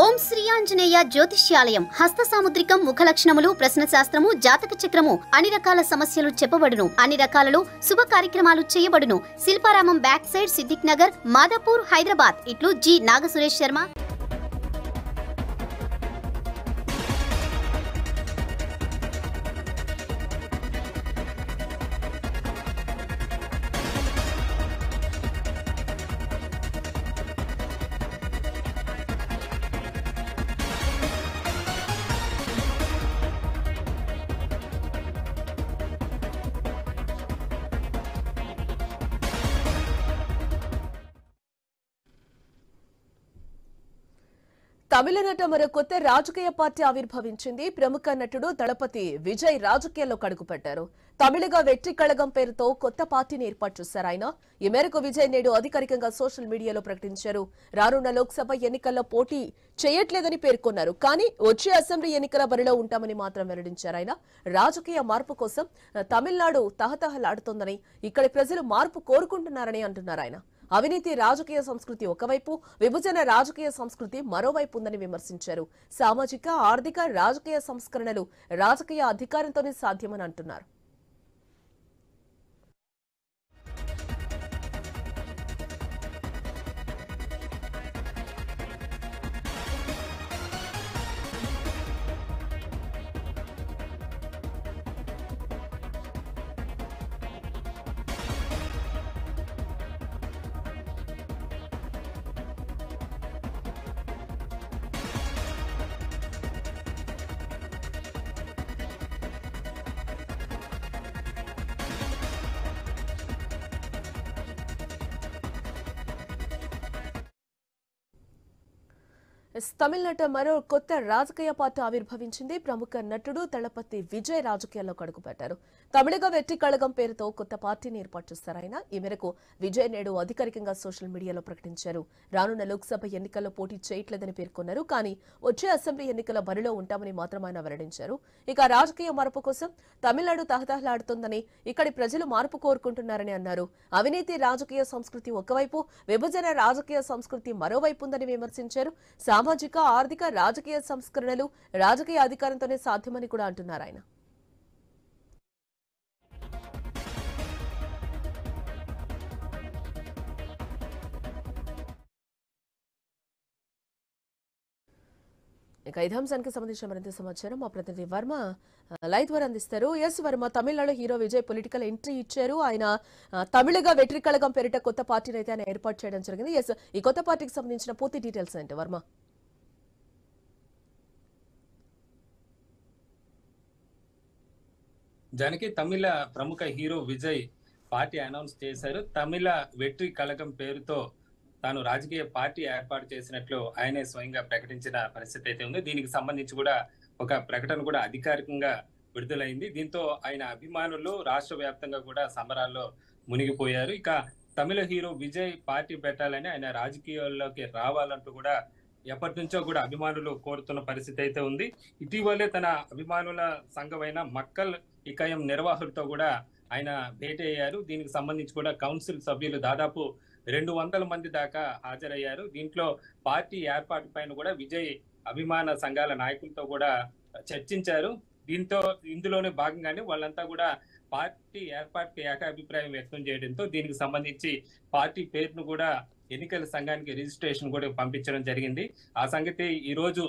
ఓం శ్రీ ఆంజనేయ జ్యోతిష్యాలయం హస్త సాముద్రికం ముఖలక్షణములు ప్రశ్న శాస్త్రము జాతక చక్రము అన్ని రకాల సమస్యలు చెప్పబడును. అన్ని రకాలలో శుభ కార్యక్రమాలు చేయబడును. Shilparamam back side Siddiq Nagar Madhapur Hyderabad. ఇట్లు జి నాగసురేష్ శర్మ. తమిళనాట మరో కొత్త రాజకీయ పార్టీ ఆవిర్భవించింది. ప్రముఖ నటుడు దళపతి విజయ్ రాజకీయాల్లో కడుగుపెట్టారు. తమిళగా వెట్రి కళగం పేరుతో కొత్త పార్టీని ఏర్పాటు చేశారు ఆయన. ఈ మేరకు విజయ్ నేడు అధికారికంగా సోషల్ మీడియాలో ప్రకటించారు. రానున్న లోక్సభ ఎన్నికల్లో పోటీ చేయట్లేదని పేర్కొన్నారు. కానీ వచ్చే అసెంబ్లీ ఎన్నికల బరిలో ఉంటామని మాత్రం వెల్లడించారు ఆయన. రాజకీయ మార్పు కోసం తమిళనాడు తహతహలాడుతోందని, ఇక్కడి ప్రజలు మార్పు కోరుకుంటున్నారని అంటున్నారు ఆయన. అవినీతి రాజకీయ సంస్కృతి ఒకవైపు, విభజన రాజకీయ సంస్కృతి మరోవైపు ఉందని విమర్శించారు. సామాజిక ఆర్థిక రాజకీయ సంస్కరణలు రాజకీయ అధికారంతోనే సాధ్యమని అంటున్నారు. తమిళనాట మరో కొత్త రాజకీయ పార్టీ ఆవిర్భవించింది. ప్రముఖ నటుడు దళపతి విజయ్ రాజకీయాల్లో కడుగుపెట్టారు. తమిళగా వెట్రి కళగం పేరుతో కొత్త పార్టీని ఏర్పాటు చేశారు ఆయన. ఈ మేరకు విజయ్ నేడు అధికారికంగా సోషల్ మీడియాలో ప్రకటించారు. రానున్న లోక్సభ ఎన్నికల్లో పోటీ చేయట్లేదని పేర్కొన్నారు. కానీ వచ్చే అసెంబ్లీ ఎన్నికల బరిలో ఉంటామని మాత్రం ఆయన వెల్లడించారు. ఇక రాజకీయ మార్పు కోసం తమిళనాడు తహతహలాడుతోందని, ఇక్కడి ప్రజలు మార్పు కోరుకుంటున్నారని అన్నారు. అవినీతి రాజకీయ సంస్కృతి ఒకవైపు, విభజన రాజకీయ సంస్కృతి మరోవైపు ఉందని విమర్శించారు. సామాజిక ఆర్థిక రాజకీయ సంస్కరణలు రాజకీయ అధికారంతోనే సాధ్యమని కూడా అంటున్నారు ఆయన. ఇక ఇదే అంశానికి సంబంధించిన మరింత సమాచారం మా ప్రతినిధి వర్మ లైవ్ ద్వారా అందిస్తారు. S Varma, Tamil Nadu hero Vijay political entry ఇచ్చారు. ఆయన తమిళగా వెట్రి కళగం పేరిట కొత్త పార్టీని అయితే ఆయన ఏర్పాటు చేయడం జరిగింది. ఎస్, ఈ కొత్త పార్టీకి సంబంధించిన పూర్తి డీటెయిల్స్ ఏంటి వర్మ? జానకి, తమిళ ప్రముఖ హీరో విజయ్ పార్టీ అనౌన్స్ చేశారు. తమిళ వెట్రి కళగం పేరుతో తాను రాజకీయ పార్టీ ఏర్పాటు చేసినట్లు ఆయనే స్వయంగా ప్రకటించిన పరిస్థితి అయితే ఉంది. దీనికి సంబంధించి కూడా ఒక ప్రకటన కూడా అధికారికంగా విడుదలైంది. దీంతో ఆయన అభిమానులు రాష్ట్ర వ్యాప్తంగా కూడా సంబరాల్లో మునిగిపోయారు. ఇక తమిళ హీరో విజయ్ పార్టీ పెట్టాలని, ఆయన రాజకీయాల్లోకి రావాలంటూ కూడా ఎప్పటి నుంచో కూడా అభిమానులు కోరుతున్న పరిస్థితి అయితే ఉంది. ఇటీవలే తన అభిమానుల సంఘమైన మక్కల్ ఇకయం నిర్వాహకులతో కూడా ఆయన భేటీ అయ్యారు. దీనికి సంబంధించి కూడా కౌన్సిల్ సభ్యులు దాదాపు 200 మంది దాకా హాజరయ్యారు. దీంట్లో పార్టీ ఏర్పాటు పైన కూడా విజయ్ అభిమాన సంఘాల నాయకులతో కూడా చర్చించారు. ఇందులోనే భాగంగానే వాళ్ళంతా కూడా పార్టీ ఏర్పాటుకి ఏకాభిప్రాయం వ్యక్తం చేయడంతో దీనికి సంబంధించి పార్టీ పేరును కూడా ఎన్నికల సంఘానికి రిజిస్ట్రేషన్ కూడా పంపించడం జరిగింది. ఆ సంగతి ఈ రోజు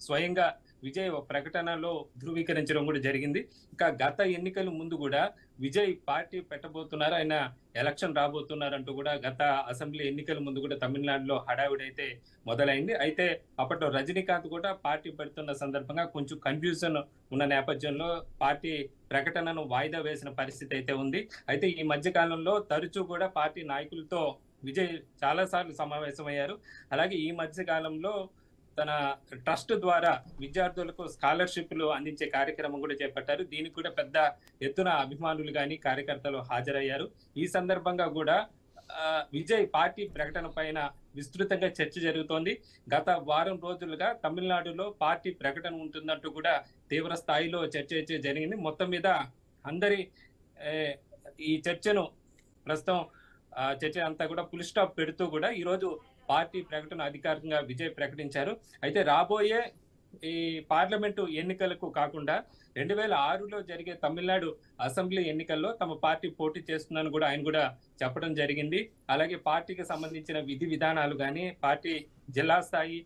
స్వయంగా విజయ్ ప్రకటనలో ధృవీకరించడం కూడా జరిగింది. ఇంకా గత ఎన్నికల ముందు కూడా విజయ్ పార్టీ పెట్టబోతున్నారు, ఆయన ఎలక్షన్ రాబోతున్నారంటూ కూడా గత అసెంబ్లీ ఎన్నికల ముందు కూడా తమిళనాడులో హడావిడి అయితే మొదలైంది. అయితే అప్పట్లో రజనీకాంత్ కూడా పార్టీ పెడుతున్న సందర్భంగా కొంచెం కన్ఫ్యూజన్ ఉన్న నేపథ్యంలో పార్టీ ప్రకటనను వాయిదా వేసిన పరిస్థితి అయితే ఉంది. అయితే ఈ మధ్య కాలంలో తరచూ కూడా పార్టీ నాయకులతో విజయ్ చాలా సార్లు సమావేశమయ్యారు. అలాగే ఈ మధ్య కాలంలో తన ట్రస్ట్ ద్వారా విద్యార్థులకు స్కాలర్షిప్లు అందించే కార్యక్రమం కూడా చేపట్టారు. దీనికి కూడా పెద్ద ఎత్తున అభిమానులు కానీ కార్యకర్తలు హాజరయ్యారు. ఈ సందర్భంగా కూడా విజయ్ పార్టీ ప్రకటన పైన విస్తృతంగా చర్చ జరుగుతోంది. గత వారం రోజులుగా తమిళనాడులో పార్టీ ప్రకటన ఉంటుందంటూ కూడా తీవ్ర స్థాయిలో చర్చ జరిగింది. మొత్తం మీద అందరి ఈ చర్చను ప్రస్తుతం చర్చ అంతా కూడా ఫుల్ స్టాప్ పెడుతూ కూడా ఈరోజు పార్టీ ప్రకటన అధికారికంగా విజయ్ ప్రకటించారు. అయితే రాబోయే ఈ పార్లమెంటు ఎన్నికలకు కాకుండా 2006లో జరిగే తమిళనాడు అసెంబ్లీ ఎన్నికల్లో తమ పార్టీ పోటీ చేస్తుందని కూడా ఆయన కూడా చెప్పడం జరిగింది. అలాగే పార్టీకి సంబంధించిన విధి విధానాలు కానీ, పార్టీ జిల్లా స్థాయి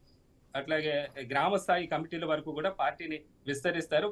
అట్లాగే గ్రామ స్థాయి కమిటీల వరకు కూడా పార్టీని విస్తరిస్తారు.